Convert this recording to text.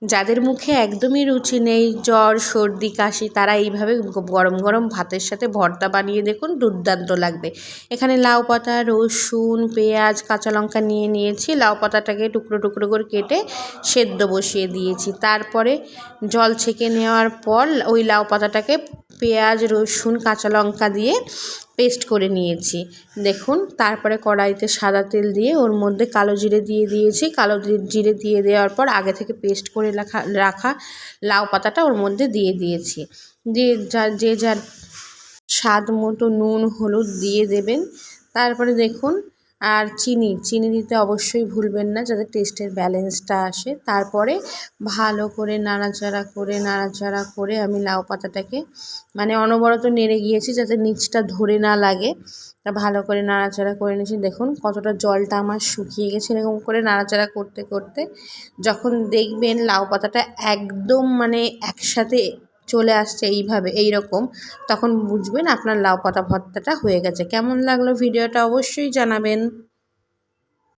যাদের মুখে একদমই রুচি নেই, জ্বর সর্দি কাশি, তারা এইভাবে গরম গরম ভাতের সাথে ভর্তা বানিয়ে দেখুন, দুর্দান্ত লাগবে। এখানে লাউ পাতা, রসুন, পেঁয়াজ, কাঁচা লঙ্কা নিয়ে নিয়েছি। লাউ পাতাটাকে টুকরো টুকরো করে কেটে সেদ্ধ বসিয়ে দিয়েছি। তারপরে জল ছেঁকে নেওয়ার পর ওই লাউ পাতাটাকে পেঁয়াজ, রসুন, কাঁচা লঙ্কা দিয়ে পেস্ট করে নিয়েছি দেখুন। তারপরে কড়াইতে সাদা তেল দিয়ে ওর মধ্যে কালো জিরে দিয়ে দিয়েছি। কালো জিরে দিয়ে দেওয়ার পর আগে থেকে পেস্ট করে রাখা লাউ পাতাটা ওর মধ্যে দিয়ে দিয়েছি। দিয়ে যে যার স্বাদ মতো নুন হলুদ দিয়ে দেবেন। তারপরে দেখুন, আর চিনি দিতে অবশ্যই ভুলবেন না, যাতে টেস্টের ব্যালেন্সটা আসে। তারপরে ভালো করে নাড়াচাড়া করে আমি লাউ পাতাটাকে অনবরত নেড়ে গিয়েছি, যাতে নিচটা ধরে না লাগে। তা ভালো করে নাড়াচাড়া করে নিয়েছি। দেখুন কতটা জলটা আমার শুকিয়ে গেছে। এরকম করে নাড়াচাড়া করতে করতে যখন দেখবেন লাউ পাতাটা একদম একসাথে চলে আসছে এইরকম, তখন বুঝবেন আপনার লাউ পাতা ভর্তাটা হয়ে গেছে। কেমন লাগলো ভিডিওটা অবশ্যই জানাবেন।